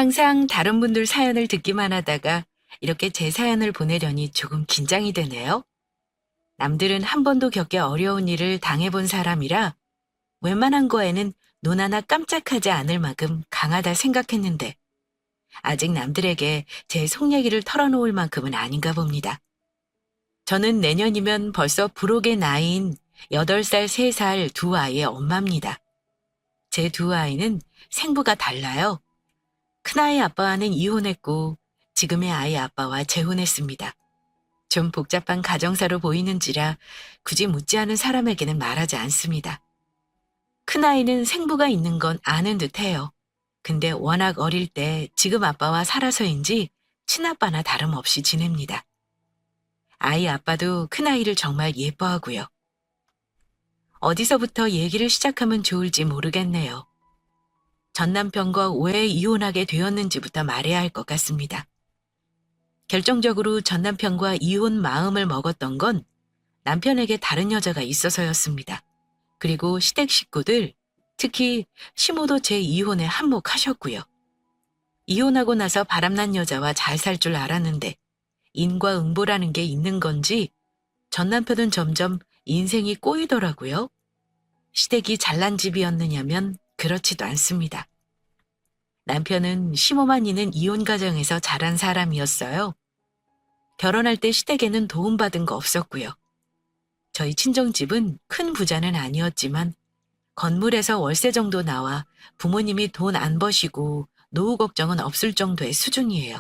항상 다른 분들 사연을 듣기만 하다가 이렇게 제 사연을 보내려니 조금 긴장이 되네요. 남들은 한 번도 겪기 어려운 일을 당해본 사람이라 웬만한 거에는 눈 하나 깜짝하지 않을 만큼 강하다 생각했는데 아직 남들에게 제 속 얘기를 털어놓을 만큼은 아닌가 봅니다. 저는 내년이면 벌써 부록의 나이인 8살, 3살 두 아이의 엄마입니다. 제 두 아이는 생부가 달라요. 큰아이 아빠와는 이혼했고 지금의 아이 아빠와 재혼했습니다. 좀 복잡한 가정사로 보이는지라 굳이 묻지 않은 사람에게는 말하지 않습니다. 큰아이는 생부가 있는 건 아는 듯해요. 근데 워낙 어릴 때 지금 아빠와 살아서인지 친아빠나 다름없이 지냅니다. 아이 아빠도 큰아이를 정말 예뻐하고요. 어디서부터 얘기를 시작하면 좋을지 모르겠네요. 전 남편과 왜 이혼하게 되었는지부터 말해야 할 것 같습니다. 결정적으로 전 남편과 이혼 마음을 먹었던 건 남편에게 다른 여자가 있어서였습니다. 그리고 시댁 식구들, 특히 시모도 제 이혼에 한몫하셨고요. 이혼하고 나서 바람난 여자와 잘 살 줄 알았는데 인과응보라는 게 있는 건지 전 남편은 점점 인생이 꼬이더라고요. 시댁이 잘난 집이었느냐면 그렇지도 않습니다. 남편은 시모만 있는 이혼 가정에서 자란 사람이었어요. 결혼할 때 시댁에는 도움받은 거 없었고요. 저희 친정집은 큰 부자는 아니었지만 건물에서 월세 정도 나와 부모님이 돈 안 버시고 노후 걱정은 없을 정도의 수준이에요.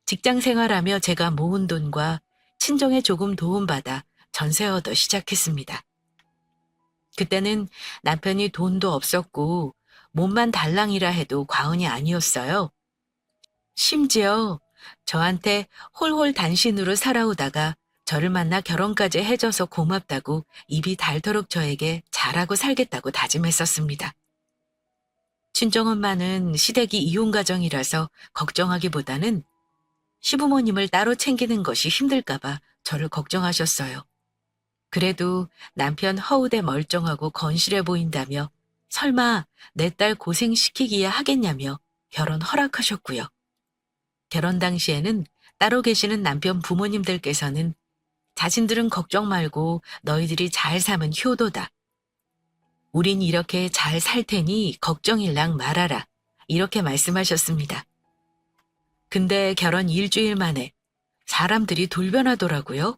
직장 생활하며 제가 모은 돈과 친정에 조금 도움받아 전세 얻어 시작했습니다. 그때는 남편이 돈도 없었고 몸만 달랑이라 해도 과언이 아니었어요. 심지어 저한테 홀홀 단신으로 살아오다가 저를 만나 결혼까지 해줘서 고맙다고 입이 닳도록 저에게 잘하고 살겠다고 다짐했었습니다. 친정엄마는 시댁이 이혼 가정이라서 걱정하기보다는 시부모님을 따로 챙기는 것이 힘들까봐 저를 걱정하셨어요. 그래도 남편 허우대 멀쩡하고 건실해 보인다며 설마 내 딸 고생시키기야 하겠냐며 결혼 허락하셨고요. 결혼 당시에는 따로 계시는 남편 부모님들께서는 자신들은 걱정 말고 너희들이 잘 사면 효도다. 우린 이렇게 잘 살 테니 걱정일랑 말아라. 이렇게 말씀하셨습니다. 근데 결혼 일주일 만에 사람들이 돌변하더라고요.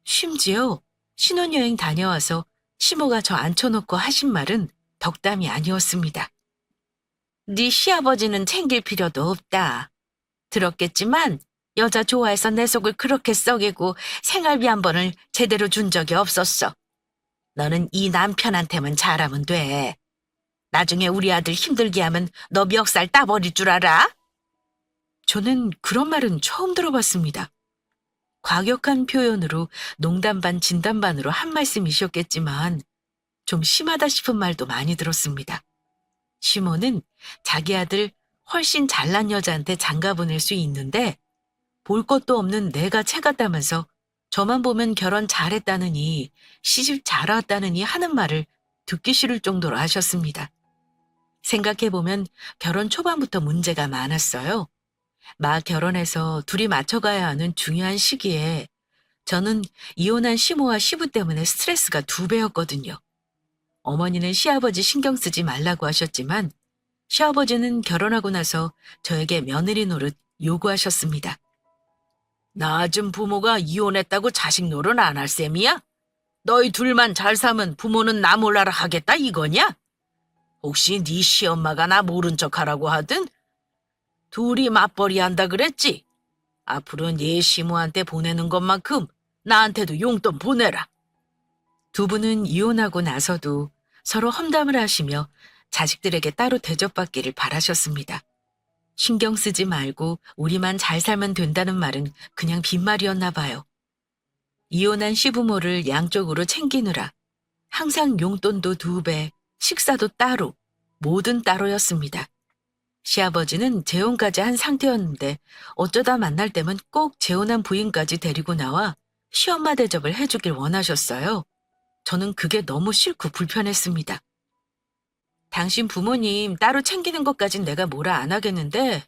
심지어 신혼여행 다녀와서 시모가 저 앉혀놓고 하신 말은 덕담이 아니었습니다. 네 시아버지는 챙길 필요도 없다. 들었겠지만 여자 좋아해서 내 속을 그렇게 썩이고 생활비 한 번을 제대로 준 적이 없었어. 너는 이 남편한테만 잘하면 돼. 나중에 우리 아들 힘들게 하면 너 멱살 따버릴 줄 알아? 저는 그런 말은 처음 들어봤습니다. 과격한 표현으로 농담 반 진담 반으로 한 말씀이셨겠지만 좀 심하다 싶은 말도 많이 들었습니다. 시모는 자기 아들 훨씬 잘난 여자한테 장가 보낼 수 있는데 볼 것도 없는 내가 채갔다면서 저만 보면 결혼 잘했다느니 시집 잘 왔다느니 하는 말을 듣기 싫을 정도로 하셨습니다. 생각해보면 결혼 초반부터 문제가 많았어요. 막 결혼해서 둘이 맞춰가야 하는 중요한 시기에 저는 이혼한 시모와 시부 때문에 스트레스가 2배였거든요. 어머니는 시아버지 신경 쓰지 말라고 하셨지만 시아버지는 결혼하고 나서 저에게 며느리 노릇 요구하셨습니다. 낳아준 부모가 이혼했다고 자식 노릇 안 할 셈이야? 너희 둘만 잘 사면 부모는 나 몰라라 하겠다 이거냐? 혹시 네 시엄마가 나 모른 척하라고 하든? 둘이 맞벌이 한다 그랬지? 앞으로 네 시모한테 보내는 것만큼 나한테도 용돈 보내라. 두 분은 이혼하고 나서도 서로 험담을 하시며 자식들에게 따로 대접받기를 바라셨습니다. 신경 쓰지 말고 우리만 잘 살면 된다는 말은 그냥 빈말이었나 봐요. 이혼한 시부모를 양쪽으로 챙기느라 항상 용돈도 2배, 식사도 따로, 뭐든 따로였습니다. 시아버지는 재혼까지 한 상태였는데 어쩌다 만날 때면 꼭 재혼한 부인까지 데리고 나와 시엄마 대접을 해주길 원하셨어요. 저는 그게 너무 싫고 불편했습니다. 당신 부모님 따로 챙기는 것까진 내가 뭐라 안 하겠는데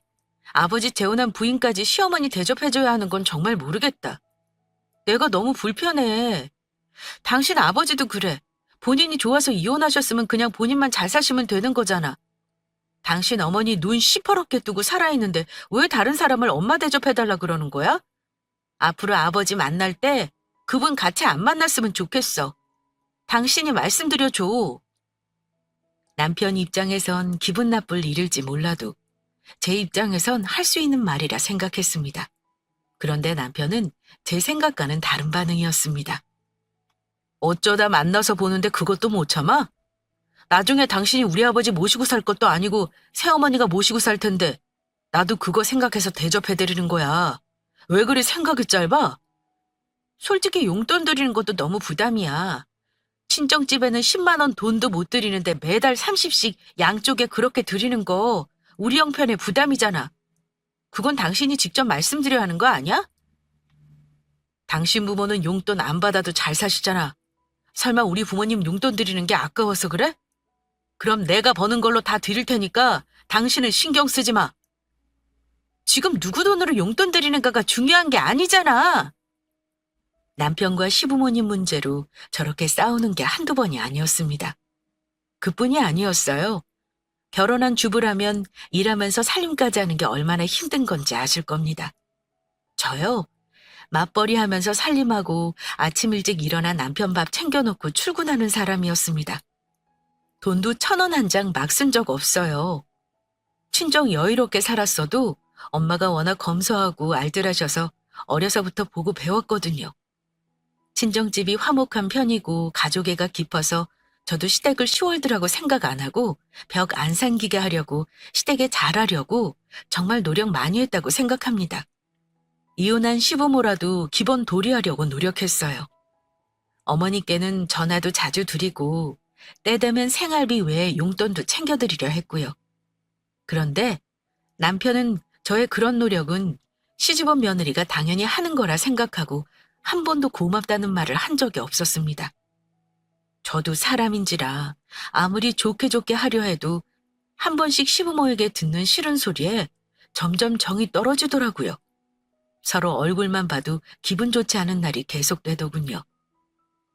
아버지 재혼한 부인까지 시어머니 대접해줘야 하는 건 정말 모르겠다. 내가 너무 불편해. 당신 아버지도 그래. 본인이 좋아서 이혼하셨으면 그냥 본인만 잘 사시면 되는 거잖아. 당신 어머니 눈 시퍼렇게 뜨고 살아있는데 왜 다른 사람을 엄마 대접해달라 그러는 거야? 앞으로 아버지 만날 때 그분 같이 안 만났으면 좋겠어. 당신이 말씀드려줘. 남편 입장에선 기분 나쁠 일일지 몰라도 제 입장에선 할 수 있는 말이라 생각했습니다. 그런데 남편은 제 생각과는 다른 반응이었습니다. 어쩌다 만나서 보는데 그것도 못 참아? 나중에 당신이 우리 아버지 모시고 살 것도 아니고 새어머니가 모시고 살 텐데 나도 그거 생각해서 대접해드리는 거야. 왜 그리 생각이 짧아? 솔직히 용돈 드리는 것도 너무 부담이야. 친정집에는 10만 원 돈도 못 드리는데 매달 30씩 양쪽에 그렇게 드리는 거 우리 형편에 부담이잖아. 그건 당신이 직접 말씀드려야 하는 거 아니야? 당신 부모는 용돈 안 받아도 잘 사시잖아. 설마 우리 부모님 용돈 드리는 게 아까워서 그래? 그럼 내가 버는 걸로 다 드릴 테니까 당신은 신경 쓰지 마. 지금 누구 돈으로 용돈 드리는가가 중요한 게 아니잖아. 남편과 시부모님 문제로 저렇게 싸우는 게 한두 번이 아니었습니다. 그뿐이 아니었어요. 결혼한 주부라면 일하면서 살림까지 하는 게 얼마나 힘든 건지 아실 겁니다. 저요? 맞벌이 하면서 살림하고 아침 일찍 일어나 남편 밥 챙겨놓고 출근하는 사람이었습니다. 돈도 1,000원 한 장 막 쓴 적 없어요. 친정 여유롭게 살았어도 엄마가 워낙 검소하고 알뜰하셔서 어려서부터 보고 배웠거든요. 친정집이 화목한 편이고 가족애가 깊어서 저도 시댁을 10월드라고 생각 안 하고 벽 안 삼기게 하려고 시댁에 잘하려고 정말 노력 많이 했다고 생각합니다. 이혼한 시부모라도 기본 도리하려고 노력했어요. 어머니께는 전화도 자주 드리고 때 되면 생활비 외에 용돈도 챙겨드리려 했고요. 그런데 남편은 저의 그런 노력은 시집온 며느리가 당연히 하는 거라 생각하고 한 번도 고맙다는 말을 한 적이 없었습니다. 저도 사람인지라 아무리 좋게 좋게 하려 해도 한 번씩 시부모에게 듣는 싫은 소리에 점점 정이 떨어지더라고요. 서로 얼굴만 봐도 기분 좋지 않은 날이 계속되더군요.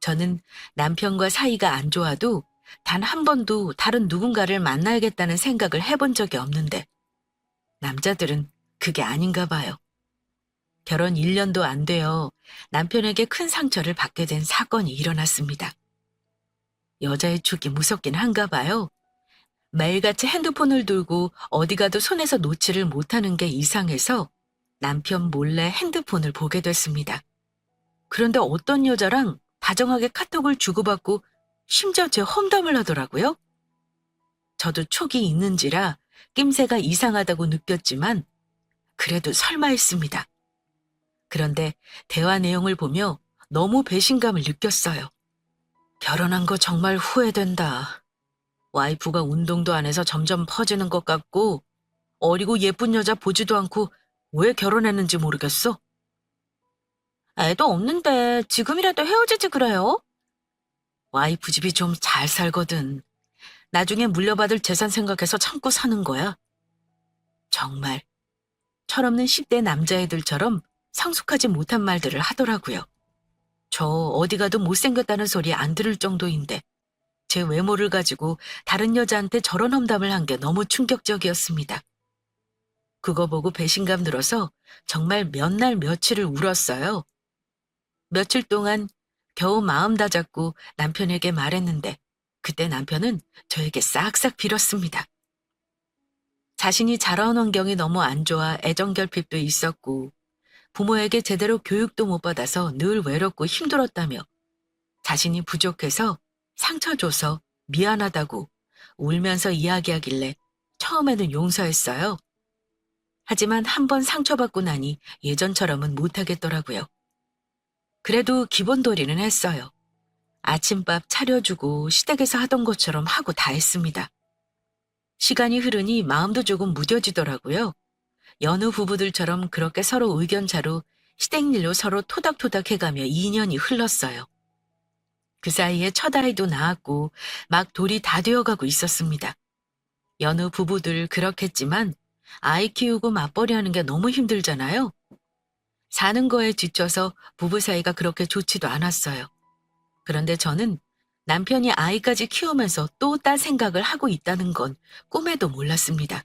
저는 남편과 사이가 안 좋아도 단 한 번도 다른 누군가를 만나야겠다는 생각을 해본 적이 없는데 남자들은 그게 아닌가 봐요. 결혼 1년도 안 되어 남편에게 큰 상처를 받게 된 사건이 일어났습니다. 여자의 축이 무섭긴 한가 봐요. 매일같이 핸드폰을 들고 어디 가도 손에서 놓지를 못하는 게 이상해서 남편 몰래 핸드폰을 보게 됐습니다. 그런데 어떤 여자랑 다정하게 카톡을 주고받고 심지어 제 험담을 하더라고요. 저도 촉이 있는지라 낌새가 이상하다고 느꼈지만 그래도 설마 했습니다. 그런데 대화 내용을 보며 너무 배신감을 느꼈어요. 결혼한 거 정말 후회된다. 와이프가 운동도 안 해서 점점 퍼지는 것 같고 어리고 예쁜 여자 보지도 않고 왜 결혼했는지 모르겠어. 애도 없는데 지금이라도 헤어지지 그래요? 와이프 집이 좀 잘 살거든. 나중에 물려받을 재산 생각해서 참고 사는 거야. 정말 철없는 10대 남자애들처럼 성숙하지 못한 말들을 하더라고요. 저 어디 가도 못생겼다는 소리 안 들을 정도인데 제 외모를 가지고 다른 여자한테 저런 험담을 한 게 너무 충격적이었습니다. 그거 보고 배신감 들어서 정말 몇 날 며칠을 울었어요. 며칠 동안 겨우 마음 다잡고 남편에게 말했는데 그때 남편은 저에게 싹싹 빌었습니다. 자신이 자라온 환경이 너무 안 좋아 애정결핍도 있었고 부모에게 제대로 교육도 못 받아서 늘 외롭고 힘들었다며 자신이 부족해서 상처 줘서 미안하다고 울면서 이야기하길래 처음에는 용서했어요. 하지만 한 번 상처받고 나니 예전처럼은 못하겠더라고요. 그래도 기본 도리는 했어요. 아침밥 차려주고 시댁에서 하던 것처럼 하고 다 했습니다. 시간이 흐르니 마음도 조금 무뎌지더라고요. 여느 부부들처럼 그렇게 서로 의견차로 시댁 일로 서로 토닥토닥 해가며 2년이 흘렀어요. 그 사이에 첫 아이도 낳았고 막 돌이 다 되어가고 있었습니다. 여느 부부들 그렇겠지만 아이 키우고 맞벌이 하는 게 너무 힘들잖아요. 사는 거에 지쳐서 부부 사이가 그렇게 좋지도 않았어요. 그런데 저는 남편이 아이까지 키우면서 또 딴 생각을 하고 있다는 건 꿈에도 몰랐습니다.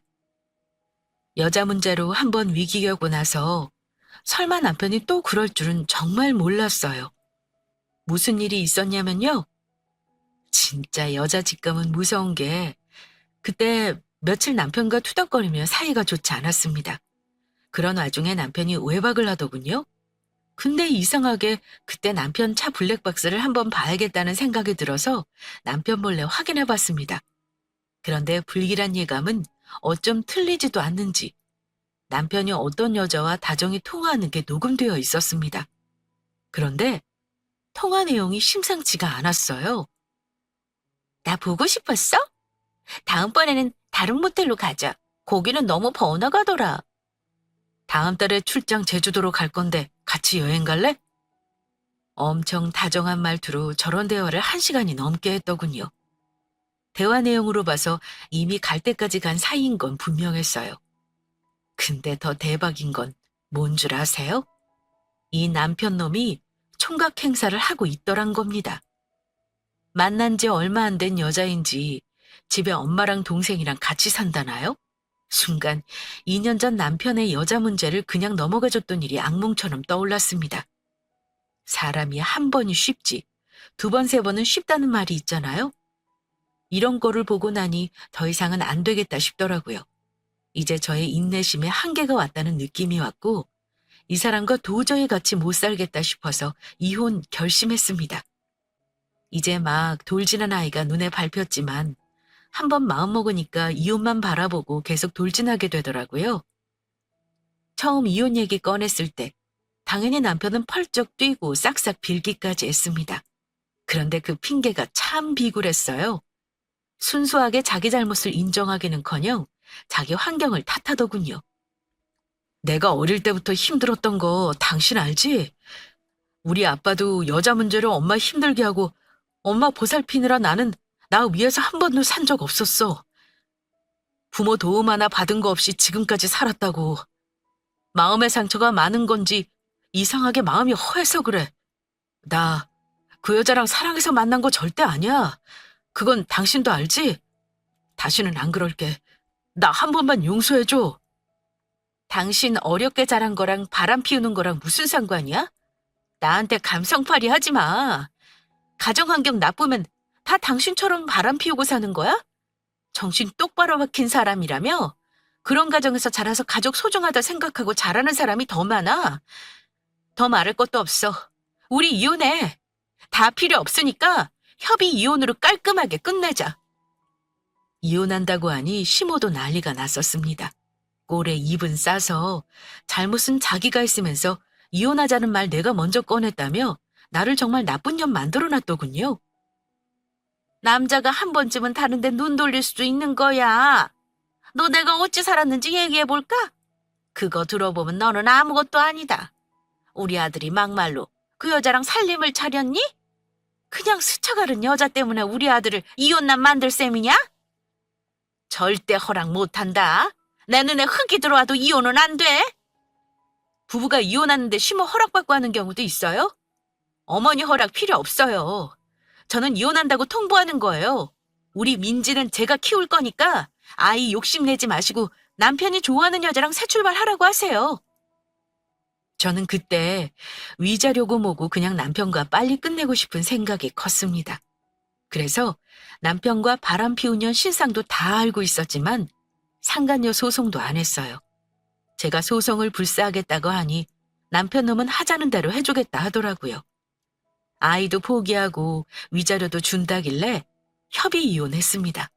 여자 문제로 한번 위기 겪고 나서 설마 남편이 또 그럴 줄은 정말 몰랐어요. 무슨 일이 있었냐면요. 진짜 여자 직감은 무서운 게 그때 며칠 남편과 투닥거리며 사이가 좋지 않았습니다. 그런 와중에 남편이 외박을 하더군요. 근데 이상하게 그때 남편 차 블랙박스를 한번 봐야겠다는 생각이 들어서 남편 몰래 확인해 봤습니다. 그런데 불길한 예감은 어쩜 틀리지도 않는지 남편이 어떤 여자와 다정히 통화하는 게 녹음되어 있었습니다. 그런데 통화 내용이 심상치가 않았어요. 나 보고 싶었어? 다음번에는 다른 모텔로 가자. 거기는 너무 번화가더라. 다음 달에 출장 제주도로 갈 건데 같이 여행 갈래? 엄청 다정한 말투로 저런 대화를 1시간이 넘게 했더군요. 대화 내용으로 봐서 이미 갈 때까지 간 사이인 건 분명했어요. 근데 더 대박인 건 뭔 줄 아세요? 이 남편 놈이 총각 행사를 하고 있더란 겁니다. 만난 지 얼마 안 된 여자인지 집에 엄마랑 동생이랑 같이 산다나요? 순간 2년 전 남편의 여자 문제를 그냥 넘어가줬던 일이 악몽처럼 떠올랐습니다. 사람이 한 번이 쉽지, 2번, 3번은 쉽다는 말이 있잖아요. 이런 거를 보고 나니 더 이상은 안 되겠다 싶더라고요. 이제 저의 인내심에 한계가 왔다는 느낌이 왔고, 이 사람과 도저히 같이 못 살겠다 싶어서 이혼 결심했습니다. 이제 막 돌진한 아이가 눈에 밟혔지만, 한번 마음먹으니까 이혼만 바라보고 계속 돌진하게 되더라고요. 처음 이혼 얘기 꺼냈을 때 당연히 남편은 펄쩍 뛰고 싹싹 빌기까지 했습니다. 그런데 그 핑계가 참 비굴했어요. 순수하게 자기 잘못을 인정하기는커녕 자기 환경을 탓하더군요. 내가 어릴 때부터 힘들었던 거 당신 알지? 우리 아빠도 여자 문제로 엄마 힘들게 하고 엄마 보살피느라 나는 나 위해서 한 번도 산 적 없었어. 부모 도움 하나 받은 거 없이 지금까지 살았다고. 마음의 상처가 많은 건지 이상하게 마음이 허해서 그래. 나 그 여자랑 사랑해서 만난 거 절대 아니야. 그건 당신도 알지? 다시는 안 그럴게. 나 한 번만 용서해줘. 당신 어렵게 자란 거랑 바람 피우는 거랑 무슨 상관이야? 나한테 감성팔이 하지 마. 가정 환경 나쁘면 다 당신처럼 바람 피우고 사는 거야? 정신 똑바로 박힌 사람이라며? 그런 가정에서 자라서 가족 소중하다 생각하고 자라는 사람이 더 많아. 더 말할 것도 없어. 우리 이혼해. 다 필요 없으니까 협의 이혼으로 깔끔하게 끝내자. 이혼한다고 하니 심호도 난리가 났었습니다. 꼴에 입은 싸서 잘못은 자기가 했으면서 이혼하자는 말 내가 먼저 꺼냈다며 나를 정말 나쁜 년 만들어놨더군요. 남자가 한 번쯤은 다른데 눈 돌릴 수도 있는 거야. 너 내가 어찌 살았는지 얘기해볼까? 그거 들어보면 너는 아무것도 아니다. 우리 아들이 막말로 그 여자랑 살림을 차렸니? 그냥 스쳐가는 여자 때문에 우리 아들을 이혼남 만들 셈이냐? 절대 허락 못한다. 내 눈에 흙이 들어와도 이혼은 안 돼. 부부가 이혼하는데 심호 허락받고 하는 경우도 있어요? 어머니 허락 필요 없어요. 저는 이혼한다고 통보하는 거예요. 우리 민지는 제가 키울 거니까 아이 욕심내지 마시고 남편이 좋아하는 여자랑 새 출발하라고 하세요. 저는 그때 위자료고 뭐고 그냥 남편과 빨리 끝내고 싶은 생각이 컸습니다. 그래서 남편과 바람 피우년 신상도 다 알고 있었지만 상간녀 소송도 안 했어요. 제가 소송을 불사하겠다고 하니 남편 놈은 하자는 대로 해주겠다 하더라고요. 아이도 포기하고 위자료도 준다길래 협의 이혼했습니다.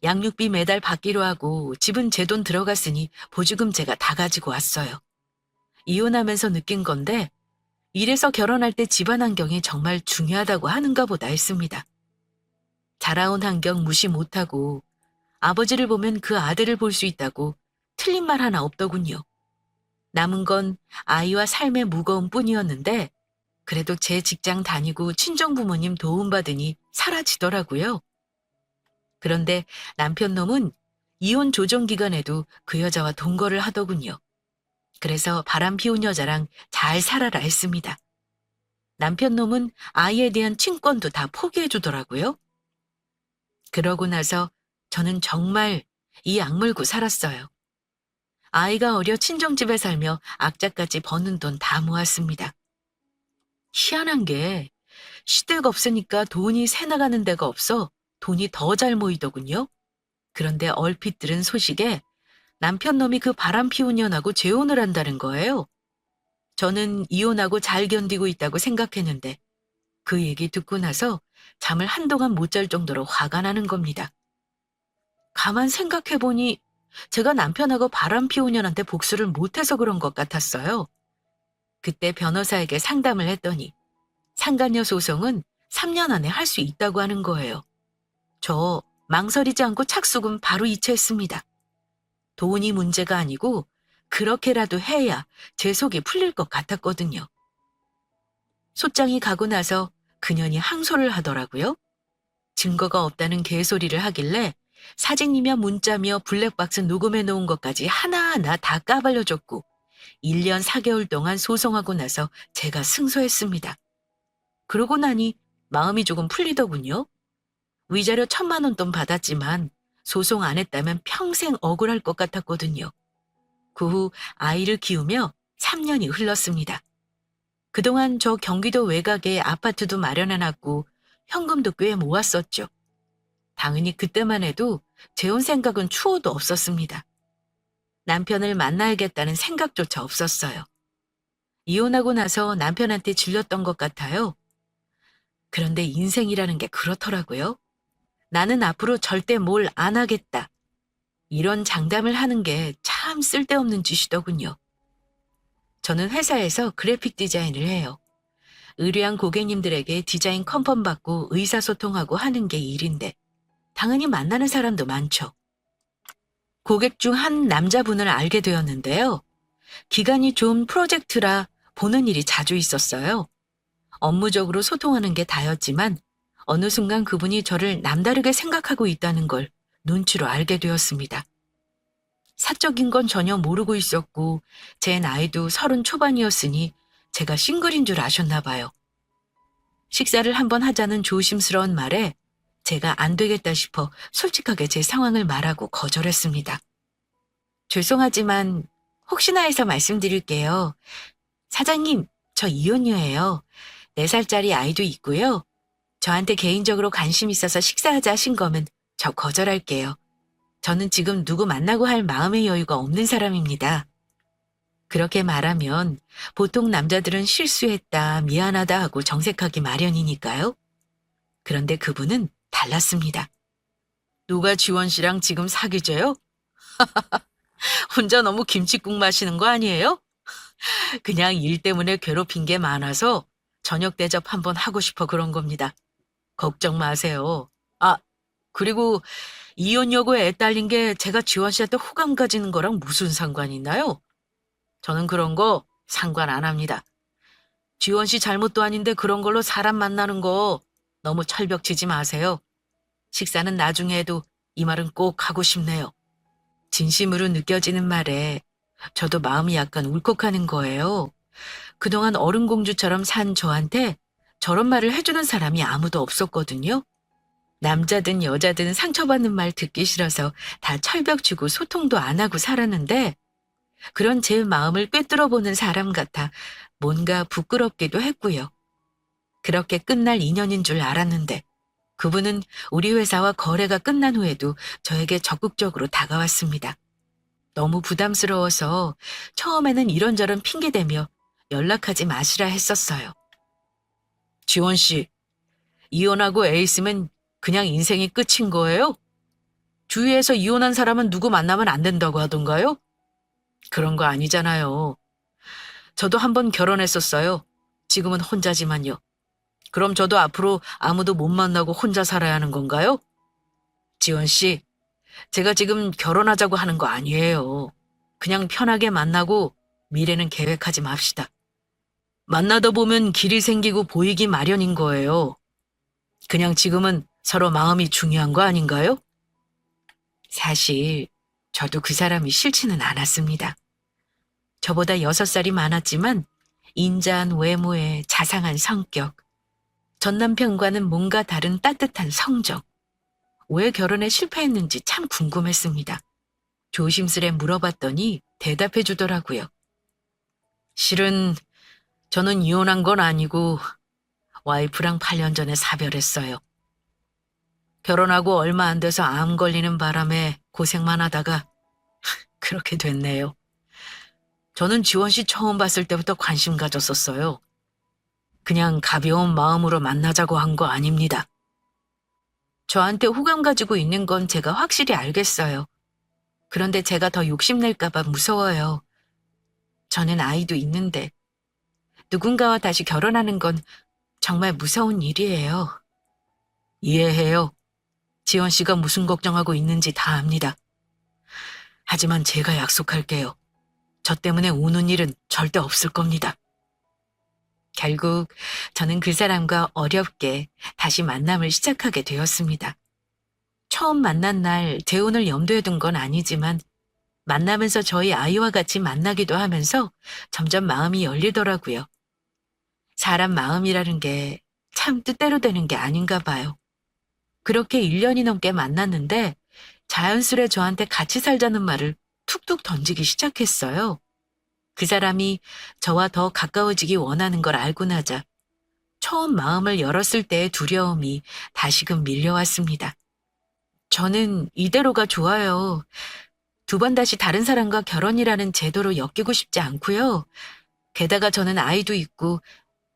양육비 매달 받기로 하고 집은 제 돈 들어갔으니 보조금 제가 다 가지고 왔어요. 이혼하면서 느낀 건데 이래서 결혼할 때 집안 환경이 정말 중요하다고 하는가 보다 했습니다. 자라온 환경 무시 못하고 아버지를 보면 그 아들을 볼 수 있다고 틀린 말 하나 없더군요. 남은 건 아이와 삶의 무거움 뿐이었는데 그래도 제 직장 다니고 친정부모님 도움받으니 사라지더라고요. 그런데 남편 놈은 이혼 조정 기간에도 그 여자와 동거를 하더군요. 그래서 바람 피운 여자랑 잘 살아라 했습니다. 남편 놈은 아이에 대한 친권도 다 포기해 주더라고요. 그러고 나서 저는 정말 이 악물고 살았어요. 아이가 어려 친정집에 살며 악자까지 버는 돈 다 모았습니다. 희한한 게 시댁 없으니까 돈이 새 나가는 데가 없어 돈이 더 잘 모이더군요. 그런데 얼핏 들은 소식에 남편 놈이 그 바람 피운 년하고 재혼을 한다는 거예요. 저는 이혼하고 잘 견디고 있다고 생각했는데 그 얘기 듣고 나서 잠을 한동안 못 잘 정도로 화가 나는 겁니다. 가만 생각해보니 제가 남편하고 바람 피운 년한테 복수를 못해서 그런 것 같았어요. 그때 변호사에게 상담을 했더니 상간녀 소송은 3년 안에 할 수 있다고 하는 거예요. 저 망설이지 않고 착수금 바로 이체했습니다. 돈이 문제가 아니고 그렇게라도 해야 제 속이 풀릴 것 같았거든요. 소장이 가고 나서 그년이 항소를 하더라고요. 증거가 없다는 개소리를 하길래 사진이며 문자며 블랙박스 녹음해 놓은 것까지 하나하나 다 까발려줬고 1년 4개월 동안 소송하고 나서 제가 승소했습니다. 그러고 나니 마음이 조금 풀리더군요. 위자료 1,000만 원 돈 받았지만 소송 안 했다면 평생 억울할 것 같았거든요. 그 후 아이를 키우며 3년이 흘렀습니다. 그동안 저 경기도 외곽에 아파트도 마련해놨고 현금도 꽤 모았었죠. 당연히 그때만 해도 재혼 생각은 추호도 없었습니다. 남편을 만나야겠다는 생각조차 없었어요. 이혼하고 나서 남편한테 질렸던 것 같아요. 그런데 인생이라는 게 그렇더라고요. 나는 앞으로 절대 뭘 안 하겠다. 이런 장담을 하는 게 참 쓸데없는 짓이더군요. 저는 회사에서 그래픽 디자인을 해요. 의뢰한 고객님들에게 디자인 컨펌 받고 의사소통하고 하는 게 일인데 당연히 만나는 사람도 많죠. 고객 중 한 남자분을 알게 되었는데요. 기간이 좀 프로젝트라 보는 일이 자주 있었어요. 업무적으로 소통하는 게 다였지만 어느 순간 그분이 저를 남다르게 생각하고 있다는 걸 눈치로 알게 되었습니다. 사적인 건 전혀 모르고 있었고 제 나이도 30 초반이었으니 제가 싱글인 줄 아셨나 봐요. 식사를 한번 하자는 조심스러운 말에 제가 안 되겠다 싶어 솔직하게 제 상황을 말하고 거절했습니다. 죄송하지만 혹시나 해서 말씀드릴게요. 사장님, 저 이혼녀예요. 4살짜리 아이도 있고요. 저한테 개인적으로 관심 있어서 식사하자 하신 거면 저 거절할게요. 저는 지금 누구 만나고 할 마음의 여유가 없는 사람입니다. 그렇게 말하면 보통 남자들은 실수했다, 미안하다 하고 정색하기 마련이니까요. 그런데 그분은 달랐습니다. 누가 지원 씨랑 지금 사귀죠요? 혼자 너무 김칫국 마시는 거 아니에요? 그냥 일 때문에 괴롭힌 게 많아서 저녁 대접 한번 하고 싶어 그런 겁니다. 걱정 마세요. 아, 그리고 이혼여고 애 딸린 게 제가 지원 씨한테 호감 가지는 거랑 무슨 상관이 있나요? 저는 그런 거 상관 안 합니다. 지원 씨 잘못도 아닌데 그런 걸로 사람 만나는 거 너무 철벽치지 마세요. 식사는 나중에 해도 이 말은 꼭 하고 싶네요. 진심으로 느껴지는 말에 저도 마음이 약간 울컥하는 거예요. 그동안 어른공주처럼 산 저한테 저런 말을 해주는 사람이 아무도 없었거든요. 남자든 여자든 상처받는 말 듣기 싫어서 다 철벽치고 소통도 안 하고 살았는데 그런 제 마음을 꿰뚫어보는 사람 같아 뭔가 부끄럽기도 했고요. 그렇게 끝날 인연인 줄 알았는데 그분은 우리 회사와 거래가 끝난 후에도 저에게 적극적으로 다가왔습니다. 너무 부담스러워서 처음에는 이런저런 핑계대며 연락하지 마시라 했었어요. 지원 씨, 이혼하고 애 있으면 그냥 인생이 끝인 거예요? 주위에서 이혼한 사람은 누구 만나면 안 된다고 하던가요? 그런 거 아니잖아요. 저도 한번 결혼했었어요. 지금은 혼자지만요. 그럼 저도 앞으로 아무도 못 만나고 혼자 살아야 하는 건가요? 지원 씨, 제가 지금 결혼하자고 하는 거 아니에요. 그냥 편하게 만나고 미래는 계획하지 맙시다. 만나다 보면 길이 생기고 보이기 마련인 거예요. 그냥 지금은 서로 마음이 중요한 거 아닌가요? 사실 저도 그 사람이 싫지는 않았습니다. 저보다 6살이 많았지만 인자한 외모에 자상한 성격, 전 남편과는 뭔가 다른 따뜻한 성정, 왜 결혼에 실패했는지 참 궁금했습니다. 조심스레 물어봤더니 대답해 주더라고요. 실은 저는 이혼한 건 아니고 와이프랑 8년 전에 사별했어요. 결혼하고 얼마 안 돼서 암 걸리는 바람에 고생만 하다가 그렇게 됐네요. 저는 지원 씨 처음 봤을 때부터 관심 가졌었어요. 그냥 가벼운 마음으로 만나자고 한 거 아닙니다. 저한테 호감 가지고 있는 건 제가 확실히 알겠어요. 그런데 제가 더 욕심낼까봐 무서워요. 저는 아이도 있는데 누군가와 다시 결혼하는 건 정말 무서운 일이에요. 이해해요. 지원 씨가 무슨 걱정하고 있는지 다 압니다. 하지만 제가 약속할게요. 저 때문에 우는 일은 절대 없을 겁니다. 결국 저는 그 사람과 어렵게 다시 만남을 시작하게 되었습니다. 처음 만난 날 재혼을 염두에 둔 건 아니지만 만나면서 저희 아이와 같이 만나기도 하면서 점점 마음이 열리더라고요. 사람 마음이라는 게 참 뜻대로 되는 게 아닌가 봐요. 그렇게 1년이 넘게 만났는데 자연스레 저한테 같이 살자는 말을 툭툭 던지기 시작했어요. 그 사람이 저와 더 가까워지기 원하는 걸 알고 나자 처음 마음을 열었을 때의 두려움이 다시금 밀려왔습니다. 저는 이대로가 좋아요. 2번 다시 다른 사람과 결혼이라는 제도로 엮이고 싶지 않고요. 게다가 저는 아이도 있고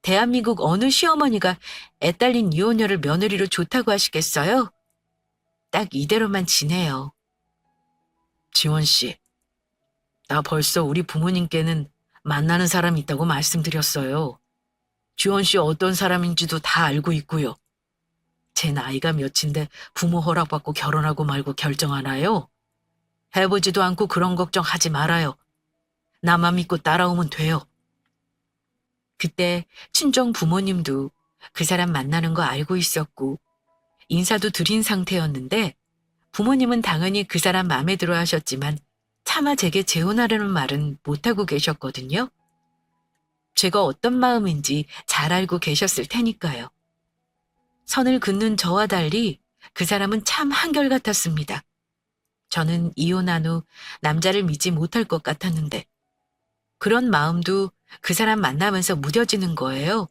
대한민국 어느 시어머니가 애 딸린 이혼녀를 며느리로 좋다고 하시겠어요? 딱 이대로만 지내요. 지원 씨, 나 벌써 우리 부모님께는 만나는 사람이 있다고 말씀드렸어요. 지원 씨 어떤 사람인지도 다 알고 있고요. 제 나이가 몇인데 부모 허락받고 결혼하고 말고 결정하나요? 해보지도 않고 그런 걱정하지 말아요. 나만 믿고 따라오면 돼요. 그때 친정 부모님도 그 사람 만나는 거 알고 있었고 인사도 드린 상태였는데 부모님은 당연히 그 사람 마음에 들어 하셨지만 차마 제게 재혼하려는 말은 못하고 계셨거든요. 제가 어떤 마음인지 잘 알고 계셨을 테니까요. 선을 긋는 저와 달리 그 사람은 참 한결같았습니다. 저는 이혼한 후 남자를 믿지 못할 것 같았는데 그런 마음도 그 사람 만나면서 무뎌지는 거예요.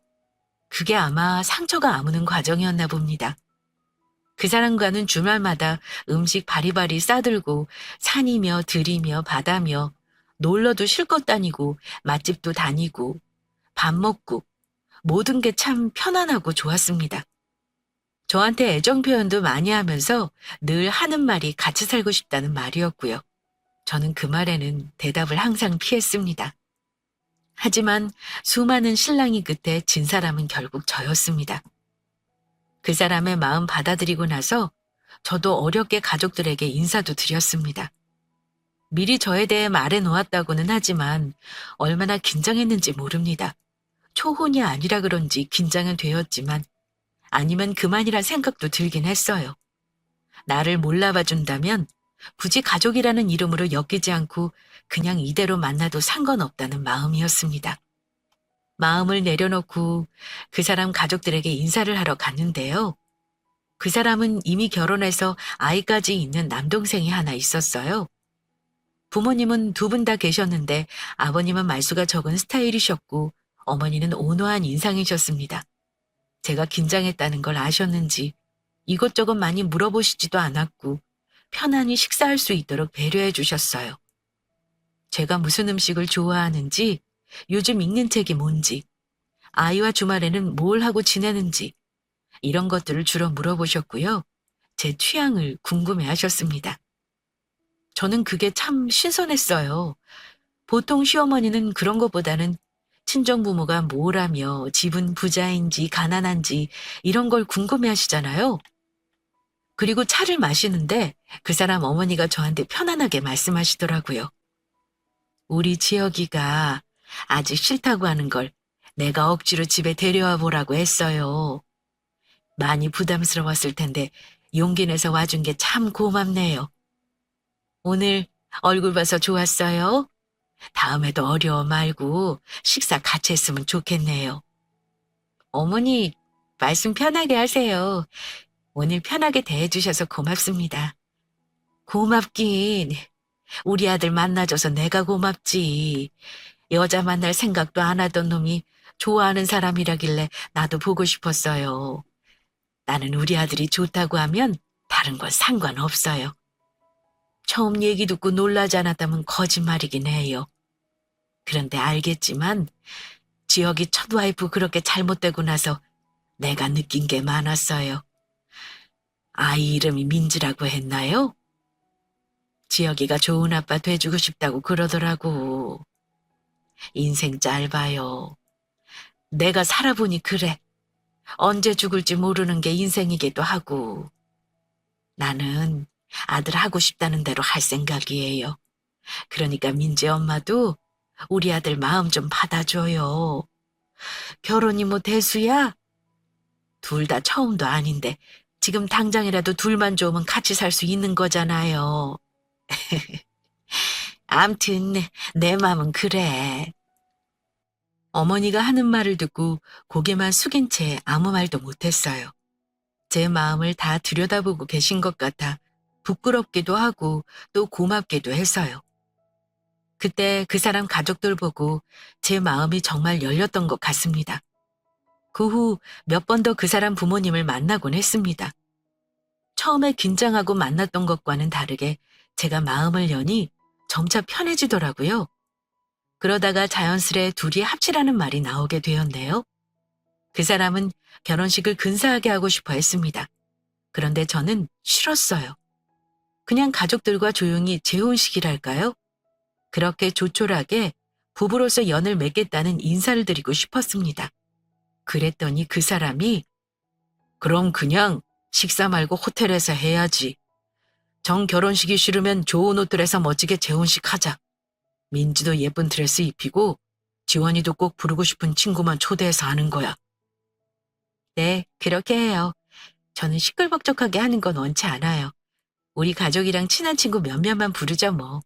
그게 아마 상처가 아무는 과정이었나 봅니다. 그 사람과는 주말마다 음식 바리바리 싸들고 산이며 들이며 바다며 놀러도 실컷 다니고 맛집도 다니고 밥 먹고 모든 게 참 편안하고 좋았습니다. 저한테 애정 표현도 많이 하면서 늘 하는 말이 같이 살고 싶다는 말이었고요. 저는 그 말에는 대답을 항상 피했습니다. 하지만 수많은 신랑이 끝에 진 사람은 결국 저였습니다. 그 사람의 마음 받아들이고 나서 저도 어렵게 가족들에게 인사도 드렸습니다. 미리 저에 대해 말해 놓았다고는 하지만 얼마나 긴장했는지 모릅니다. 초혼이 아니라 그런지 긴장은 되었지만 아니면 그만이란 생각도 들긴 했어요. 나를 몰라봐 준다면 굳이 가족이라는 이름으로 엮이지 않고 그냥 이대로 만나도 상관없다는 마음이었습니다. 마음을 내려놓고 그 사람 가족들에게 인사를 하러 갔는데요. 그 사람은 이미 결혼해서 아이까지 있는 남동생이 하나 있었어요. 부모님은 2분 다 계셨는데 아버님은 말수가 적은 스타일이셨고 어머니는 온화한 인상이셨습니다. 제가 긴장했다는 걸 아셨는지 이것저것 많이 물어보시지도 않았고 편안히 식사할 수 있도록 배려해 주셨어요. 제가 무슨 음식을 좋아하는지, 요즘 읽는 책이 뭔지, 아이와 주말에는 뭘 하고 지내는지 이런 것들을 주로 물어보셨고요. 제 취향을 궁금해 하셨습니다. 저는 그게 참 신선했어요. 보통 시어머니는 그런 것보다는 친정부모가 뭘 하며 집은 부자인지 가난한지 이런 걸 궁금해 하시잖아요. 그리고 차를 마시는데 그 사람 어머니가 저한테 편안하게 말씀하시더라고요. 우리 지혁이가 아직 싫다고 하는 걸 내가 억지로 집에 데려와 보라고 했어요. 많이 부담스러웠을 텐데 용기 내서 와준 게 참 고맙네요. 오늘 얼굴 봐서 좋았어요. 다음에도 어려워 말고 식사 같이 했으면 좋겠네요. 어머니, 말씀 편하게 하세요. 오늘 편하게 대해주셔서 고맙습니다. 고맙긴. 우리 아들 만나줘서 내가 고맙지. 여자 만날 생각도 안 하던 놈이 좋아하는 사람이라길래 나도 보고 싶었어요. 나는 우리 아들이 좋다고 하면 다른 건 상관없어요. 처음 얘기 듣고 놀라지 않았다면 거짓말이긴 해요. 그런데 알겠지만 지혁이 첫 와이프 그렇게 잘못되고 나서 내가 느낀 게 많았어요. 아이 이름이 민지라고 했나요? 지혁이가 좋은 아빠 돼주고 싶다고 그러더라고. 인생 짧아요. 내가 살아보니 그래. 언제 죽을지 모르는 게 인생이기도 하고. 나는 아들 하고 싶다는 대로 할 생각이에요. 그러니까 민지 엄마도 우리 아들 마음 좀 받아줘요. 결혼이 뭐 대수야? 둘 다 처음도 아닌데 지금 당장이라도 둘만 좋으면 같이 살 수 있는 거잖아요. 암튼 내 마음은 그래. 어머니가 하는 말을 듣고 고개만 숙인 채 아무 말도 못했어요. 제 마음을 다 들여다보고 계신 것 같아 부끄럽기도 하고 또 고맙기도 해서요. 그때 그 사람 가족들 보고 제 마음이 정말 열렸던 것 같습니다. 그 후 몇 번 더 그 사람 부모님을 만나곤 했습니다. 처음에 긴장하고 만났던 것과는 다르게 제가 마음을 여니 점차 편해지더라고요. 그러다가 자연스레 둘이 합치라는 말이 나오게 되었네요. 그 사람은 결혼식을 근사하게 하고 싶어 했습니다. 그런데 저는 싫었어요. 그냥 가족들과 조용히 재혼식이랄까요? 그렇게 조촐하게 부부로서 연을 맺겠다는 인사를 드리고 싶었습니다. 그랬더니 그 사람이 그럼 그냥 식사 말고 호텔에서 해야지. 정 결혼식이 싫으면 좋은 호텔에서 멋지게 재혼식 하자. 민지도 예쁜 드레스 입히고 지원이도 꼭 부르고 싶은 친구만 초대해서 하는 거야. 네, 그렇게 해요. 저는 시끌벅적하게 하는 건 원치 않아요. 우리 가족이랑 친한 친구 몇몇만 부르죠 뭐.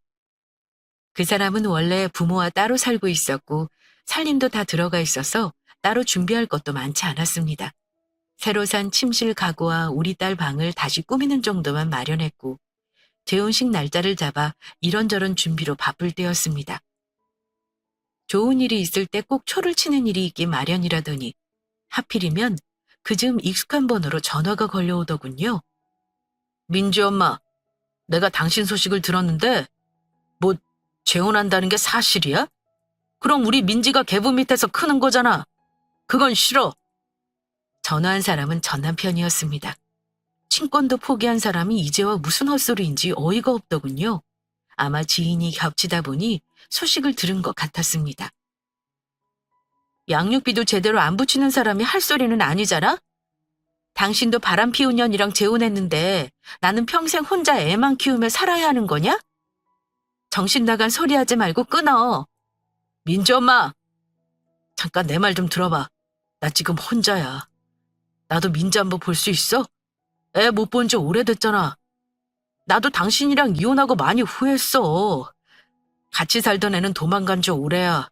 그 사람은 원래 부모와 따로 살고 있었고 살림도 다 들어가 있어서 따로 준비할 것도 많지 않았습니다. 새로 산 침실 가구와 우리 딸 방을 다시 꾸미는 정도만 마련했고 재혼식 날짜를 잡아 이런저런 준비로 바쁠 때였습니다. 좋은 일이 있을 때 꼭 초를 치는 일이 있기 마련이라더니 하필이면 그즈음 익숙한 번호로 전화가 걸려오더군요. 민지 엄마, 내가 당신 소식을 들었는데 뭐 재혼한다는 게 사실이야? 그럼 우리 민지가 계부 밑에서 크는 거잖아. 그건 싫어. 전화한 사람은 전 남편이었습니다. 친권도 포기한 사람이 이제와 무슨 헛소리인지 어이가 없더군요. 아마 지인이 겹치다 보니 소식을 들은 것 같았습니다. 양육비도 제대로 안 붙이는 사람이 할 소리는 아니잖아? 당신도 바람 피운 년이랑 재혼했는데 나는 평생 혼자 애만 키우며 살아야 하는 거냐? 정신 나간 소리 하지 말고 끊어. 민지 엄마, 잠깐 내 말 좀 들어봐. 나 지금 혼자야. 나도 민지 한번 볼 수 있어? 애 못 본 지 오래됐잖아. 나도 당신이랑 이혼하고 많이 후회했어. 같이 살던 애는 도망간 지 오래야.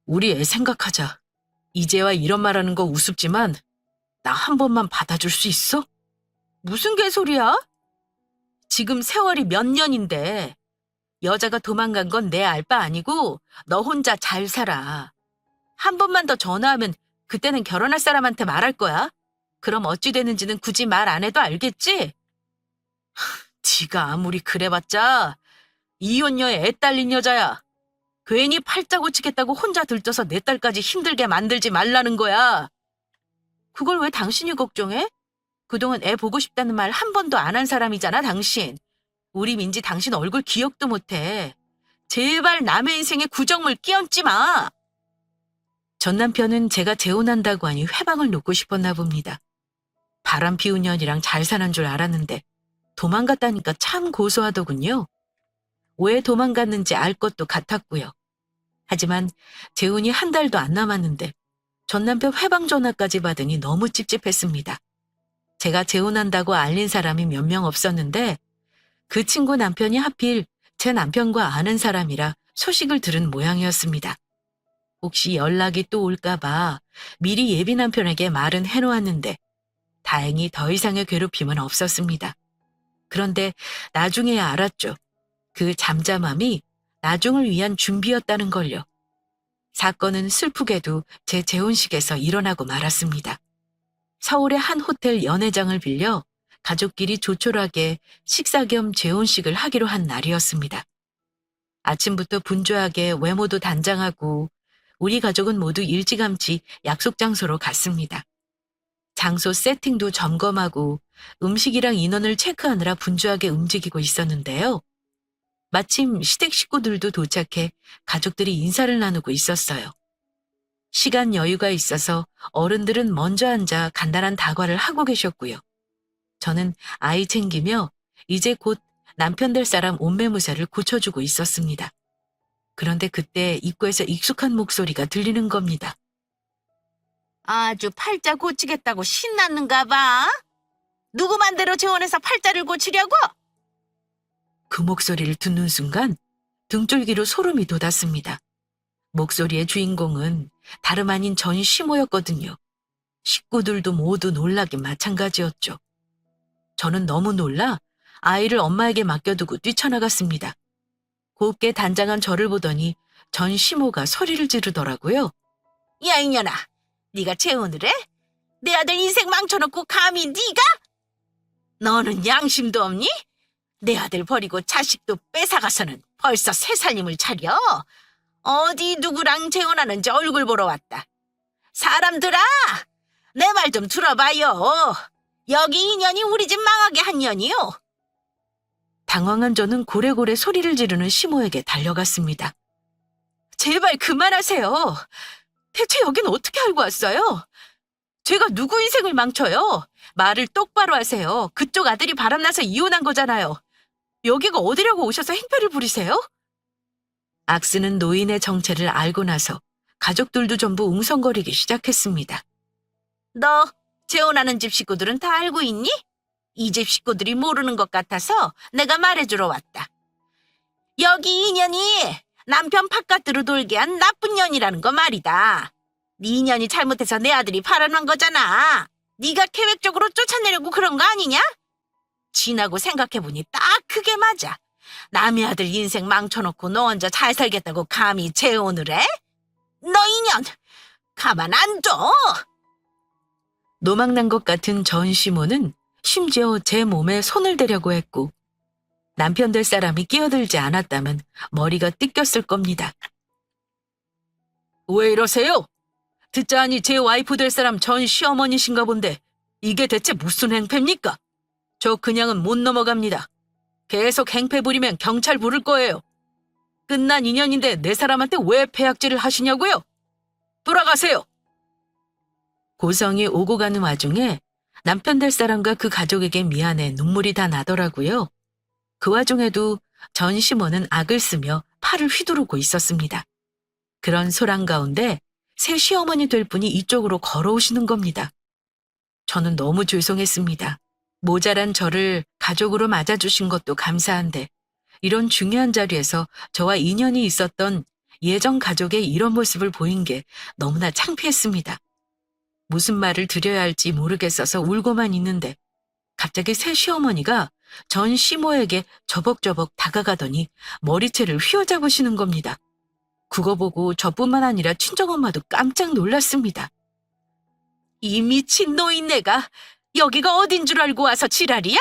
우리 애 생각하자. 이제와 이런 말하는 거 우습지만 나 한 번만 받아줄 수 있어? 무슨 개소리야? 지금 세월이 몇 년인데 여자가 도망간 건 내 알 바 아니고 너 혼자 잘 살아. 한 번만 더 전화하면 그때는 결혼할 사람한테 말할 거야. 그럼 어찌 되는지는 굳이 말 안 해도 알겠지? 지가 아무리 그래봤자 이혼녀에 애 딸린 여자야. 괜히 팔자 고치겠다고 혼자 들떠서 내 딸까지 힘들게 만들지 말라는 거야. 그걸 왜 당신이 걱정해? 그동안 애 보고 싶다는 말 한 번도 안 한 사람이잖아, 당신. 우리 민지 당신 얼굴 기억도 못해. 제발 남의 인생에 구정물 끼얹지 마. 전 남편은 제가 재혼한다고 하니 회방을 놓고 싶었나 봅니다. 바람 피운 년이랑 잘 사는 줄 알았는데 도망갔다니까 참 고소하더군요. 왜 도망갔는지 알 것도 같았고요. 하지만 재혼이 한 달도 안 남았는데 전 남편 회방 전화까지 받으니 너무 찝찝했습니다. 제가 재혼한다고 알린 사람이 몇 명 없었는데 그 친구 남편이 하필 제 남편과 아는 사람이라 소식을 들은 모양이었습니다. 혹시 연락이 또 올까봐 미리 예비 남편에게 말은 해놓았는데 다행히 더 이상의 괴롭힘은 없었습니다. 그런데 나중에야 알았죠. 그 잠잠함이 나중을 위한 준비였다는 걸요. 사건은 슬프게도 제 재혼식에서 일어나고 말았습니다. 서울의 한 호텔 연회장을 빌려 가족끼리 조촐하게 식사 겸 재혼식을 하기로 한 날이었습니다. 아침부터 분주하게 외모도 단장하고 우리 가족은 모두 일찌감치 약속 장소로 갔습니다. 장소 세팅도 점검하고 음식이랑 인원을 체크하느라 분주하게 움직이고 있었는데요. 마침 시댁 식구들도 도착해 가족들이 인사를 나누고 있었어요. 시간 여유가 있어서 어른들은 먼저 앉아 간단한 다과를 하고 계셨고요. 저는 아이 챙기며 이제 곧 남편 될 사람 옷매무새를 고쳐주고 있었습니다. 그런데 그때 입구에서 익숙한 목소리가 들리는 겁니다. 아주 팔자 고치겠다고 신났는가 봐. 누구 맘대로 재혼해서 팔자를 고치려고? 그 목소리를 듣는 순간 등줄기로 소름이 돋았습니다. 목소리의 주인공은 다름 아닌 전 시모였거든요. 식구들도 모두 놀라긴 마찬가지였죠. 저는 너무 놀라 아이를 엄마에게 맡겨두고 뛰쳐나갔습니다. 곱게 단장한 저를 보더니 전 시모가 소리를 지르더라고요. 야 이년아, 네가 재혼을 해? 내 아들 인생 망쳐놓고 감히 네가? 너는 양심도 없니? 내 아들 버리고 자식도 뺏어가서는 벌써 새 살림을 차려. 어디 누구랑 재혼하는지 얼굴 보러 왔다. 사람들아, 내 말 좀 들어봐요. 여기 인연이 우리 집 망하게 한 년이요. 당황한 저는 고래고래 소리를 지르는 시모에게 달려갔습니다. 제발 그만하세요. 대체 여긴 어떻게 알고 왔어요? 제가 누구 인생을 망쳐요? 말을 똑바로 하세요. 그쪽 아들이 바람나서 이혼한 거잖아요. 여기가 어디라고 오셔서 행패를 부리세요? 악쓰는 노인의 정체를 알고 나서 가족들도 전부 웅성거리기 시작했습니다. 너 재혼하는 집 식구들은 다 알고 있니? 이 집 식구들이 모르는 것 같아서 내가 말해주러 왔다. 여기 인연이 남편 바깥으로 돌게 한 나쁜 년이라는 거 말이다. 네 인연이 잘못해서 내 아들이 발언한 거잖아. 네가 계획적으로 쫓아내려고 그런 거 아니냐? 지나고 생각해보니 딱 그게 맞아. 남의 아들 인생 망쳐놓고 너 혼자 잘 살겠다고 감히 재혼을 해? 너 인연 가만 안 둬. 노망난 것 같은 전 시모는 심지어 제 몸에 손을 대려고 했고 남편 될 사람이 끼어들지 않았다면 머리가 뜯겼을 겁니다. 왜 이러세요? 듣자하니 제 와이프 될 사람 전 시어머니신가 본데 이게 대체 무슨 행패입니까? 저 그냥은 못 넘어갑니다. 계속 행패 부리면 경찰 부를 거예요. 끝난 인연인데 내 사람한테 왜 폐악질을 하시냐고요? 돌아가세요. 고성이 오고 가는 와중에 남편 될 사람과 그 가족에게 미안해 눈물이 다 나더라고요. 그 와중에도 전 시모는 악을 쓰며 팔을 휘두르고 있었습니다. 그런 소란 가운데 새 시어머니 될 분이 이쪽으로 걸어오시는 겁니다. 저는 너무 죄송했습니다. 모자란 저를 가족으로 맞아주신 것도 감사한데 이런 중요한 자리에서 저와 인연이 있었던 예전 가족의 이런 모습을 보인 게 너무나 창피했습니다. 무슨 말을 드려야 할지 모르겠어서 울고만 있는데 갑자기 새 시어머니가 전 시모에게 저벅저벅 다가가더니 머리채를 휘어잡으시는 겁니다. 그거 보고 저뿐만 아니라 친정엄마도 깜짝 놀랐습니다. 이 미친 노인네가 여기가 어딘 줄 알고 와서 지랄이야?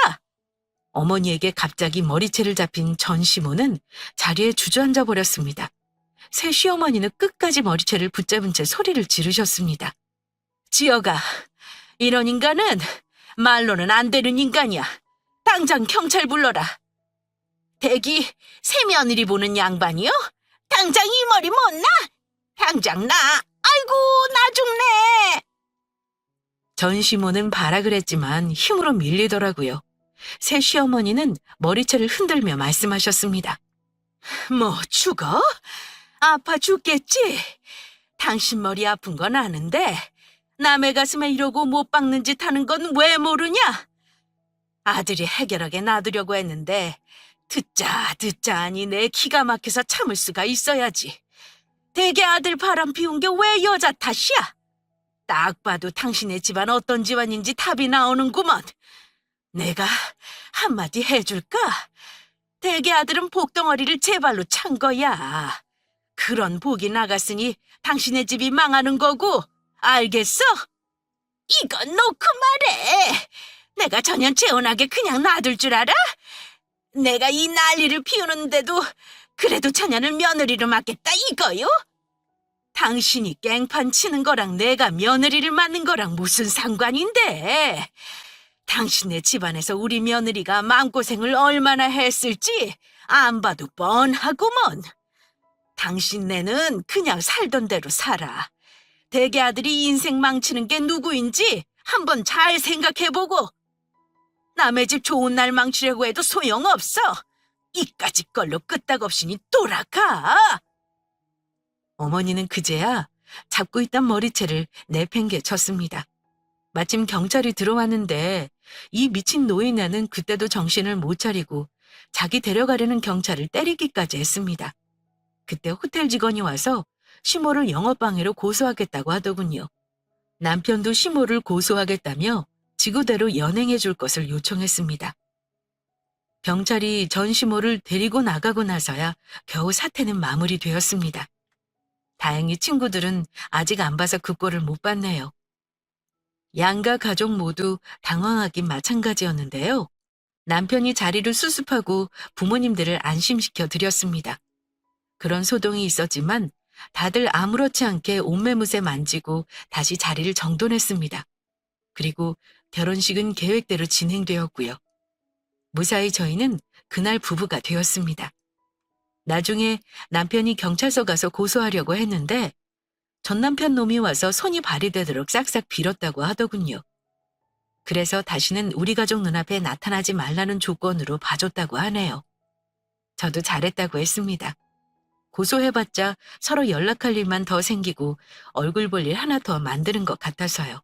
어머니에게 갑자기 머리채를 잡힌 전 시모는 자리에 주저앉아 버렸습니다. 새 시어머니는 끝까지 머리채를 붙잡은 채 소리를 지르셨습니다. 지어가, 이런 인간은 말로는 안 되는 인간이야. 당장 경찰 불러라. 대기 새 며느리 보는 양반이요? 당장 이 머리 못 나? 당장 나. 아이고 나 죽네. 전 시모는 발악을 했지만 힘으로 밀리더라고요. 새 시어머니는 머리채를 흔들며 말씀하셨습니다. 뭐 죽어? 아파 죽겠지? 당신 머리 아픈 건 아는데 남의 가슴에 이러고 못 박는 짓 하는 건 왜 모르냐? 아들이 해결하게 놔두려고 했는데 듣자 듣자 하니 내 기가 막혀서 참을 수가 있어야지. 대개 아들 바람 피운 게 왜 여자 탓이야? 딱 봐도 당신의 집안 어떤 집안인지 답이 나오는구먼. 내가 한마디 해줄까? 대개 아들은 복덩어리를 제 발로 찬 거야. 그런 복이 나갔으니 당신의 집이 망하는 거고, 알겠어? 이건 놓고 말해. 내가 전혀 재혼하게 그냥 놔둘 줄 알아? 내가 이 난리를 피우는데도 그래도 처녀를 며느리로 맡겠다 이거요? 당신이 깽판 치는 거랑 내가 며느리를 맡는 거랑 무슨 상관인데? 당신네 집안에서 우리 며느리가 마음고생을 얼마나 했을지 안 봐도 뻔하구먼. 당신네는 그냥 살던 대로 살아. 대개 아들이 인생 망치는 게 누구인지 한번 잘 생각해보고, 남의 집 좋은 날 망치려고 해도 소용없어. 이까짓 걸로 끄떡없이니 돌아가. 어머니는 그제야 잡고 있던 머리채를 내팽개쳤습니다. 마침 경찰이 들어왔는데 이 미친 노인네는 그때도 정신을 못 차리고 자기 데려가려는 경찰을 때리기까지 했습니다. 그때 호텔 직원이 와서 시모를 영업방해로 고소하겠다고 하더군요. 남편도 시모를 고소하겠다며 지구대로 연행해 줄 것을 요청했습니다. 경찰이 전 시모를 데리고 나가고 나서야 겨우 사태는 마무리되었습니다. 다행히 친구들은 아직 안 봐서 그 꼴을 못 봤네요. 양가 가족 모두 당황하긴 마찬가지였는데요. 남편이 자리를 수습하고 부모님들을 안심시켜 드렸습니다. 그런 소동이 있었지만 다들 아무렇지 않게 옷매무새 만지고 다시 자리를 정돈했습니다. 그리고 결혼식은 계획대로 진행되었고요. 무사히 저희는 그날 부부가 되었습니다. 나중에 남편이 경찰서 가서 고소하려고 했는데 전 남편 놈이 와서 손이 발이 되도록 싹싹 빌었다고 하더군요. 그래서 다시는 우리 가족 눈앞에 나타나지 말라는 조건으로 봐줬다고 하네요. 저도 잘했다고 했습니다. 고소해봤자 서로 연락할 일만 더 생기고 얼굴 볼 일 하나 더 만드는 것 같아서요.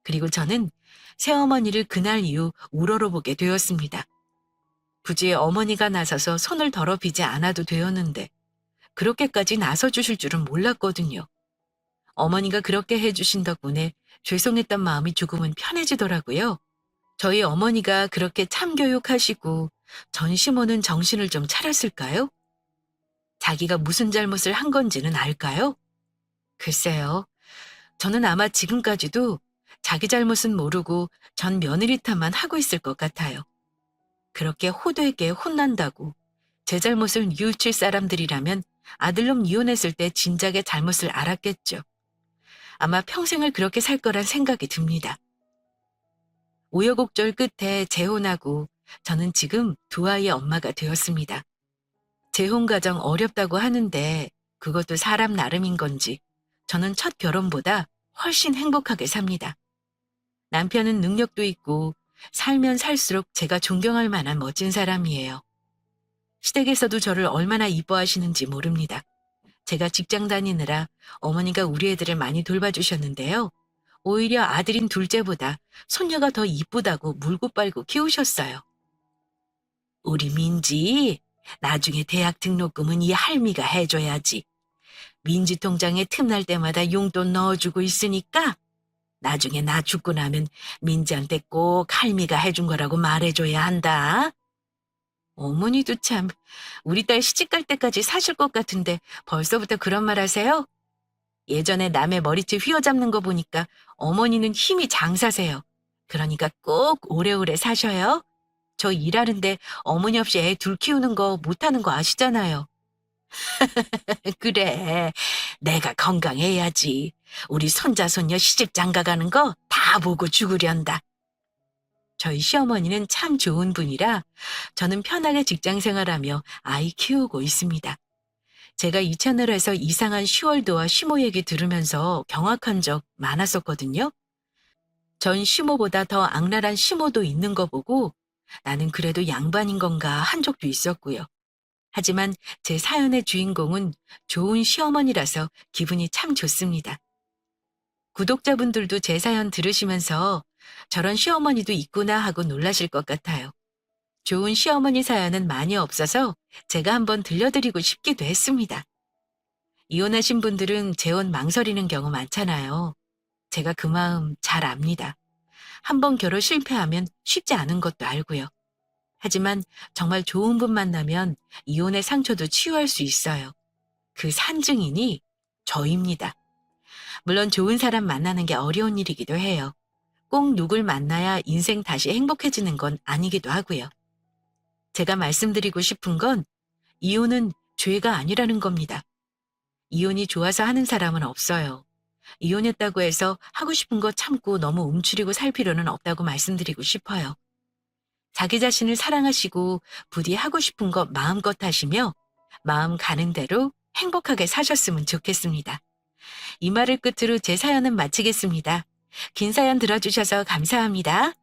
그리고 저는 새어머니를 그날 이후 우러러보게 되었습니다. 굳이 어머니가 나서서 손을 더럽히지 않아도 되었는데 그렇게까지 나서주실 줄은 몰랐거든요. 어머니가 그렇게 해주신 덕분에 죄송했던 마음이 조금은 편해지더라고요. 저희 어머니가 그렇게 참교육하시고 전 시모는 정신을 좀 차렸을까요? 자기가 무슨 잘못을 한 건지는 알까요? 글쎄요. 저는 아마 지금까지도 자기 잘못은 모르고 전 며느리 탓만 하고 있을 것 같아요. 그렇게 호되게 혼난다고 제 잘못을 뉘우칠 사람들이라면 아들놈 이혼했을 때 진작에 잘못을 알았겠죠. 아마 평생을 그렇게 살 거란 생각이 듭니다. 우여곡절 끝에 재혼하고 저는 지금 두 아이의 엄마가 되었습니다. 재혼 과정 어렵다고 하는데 그것도 사람 나름인 건지 저는 첫 결혼보다 훨씬 행복하게 삽니다. 남편은 능력도 있고 살면 살수록 제가 존경할 만한 멋진 사람이에요. 시댁에서도 저를 얼마나 이뻐하시는지 모릅니다. 제가 직장 다니느라 어머니가 우리 애들을 많이 돌봐주셨는데요. 오히려 아들인 둘째보다 손녀가 더 이쁘다고 물고 빨고 키우셨어요. 우리 민지, 나중에 대학 등록금은 이 할미가 해줘야지. 민지 통장에 틈날 때마다 용돈 넣어주고 있으니까 나중에 나 죽고 나면 민지한테 꼭 할미가 해준 거라고 말해줘야 한다. 어머니도 참, 우리 딸 시집갈 때까지 사실 것 같은데 벌써부터 그런 말 하세요? 예전에 남의 머리채 휘어잡는 거 보니까 어머니는 힘이 장사세요. 그러니까 꼭 오래오래 사셔요. 저 일하는데 어머니 없이 애 둘 키우는 거 못하는 거 아시잖아요. 그래, 내가 건강해야지. 우리 손자 손녀 시집 장가 가는 거 다 보고 죽으련다. 저희 시어머니는 참 좋은 분이라 저는 편하게 직장 생활하며 아이 키우고 있습니다. 제가 이 채널에서 이상한 시월도와 시모 얘기 들으면서 경악한 적 많았었거든요. 전 시모보다 더 악랄한 시모도 있는 거 보고 나는 그래도 양반인 건가 한 적도 있었고요. 하지만 제 사연의 주인공은 좋은 시어머니라서 기분이 참 좋습니다. 구독자분들도 제 사연 들으시면서 저런 시어머니도 있구나 하고 놀라실 것 같아요. 좋은 시어머니 사연은 많이 없어서 제가 한번 들려드리고 싶기도 했습니다. 이혼하신 분들은 재혼 망설이는 경우 많잖아요. 제가 그 마음 잘 압니다. 한번 결혼 실패하면 쉽지 않은 것도 알고요. 하지만 정말 좋은 분 만나면 이혼의 상처도 치유할 수 있어요. 그 산증인이 저입니다. 물론 좋은 사람 만나는 게 어려운 일이기도 해요. 꼭 누굴 만나야 인생 다시 행복해지는 건 아니기도 하고요. 제가 말씀드리고 싶은 건 이혼은 죄가 아니라는 겁니다. 이혼이 좋아서 하는 사람은 없어요. 이혼했다고 해서 하고 싶은 거 참고 너무 움츠리고 살 필요는 없다고 말씀드리고 싶어요. 자기 자신을 사랑하시고 부디 하고 싶은 거 마음껏 하시며 마음 가는 대로 행복하게 사셨으면 좋겠습니다. 이 말을 끝으로 제 사연은 마치겠습니다. 긴 사연 들어주셔서 감사합니다.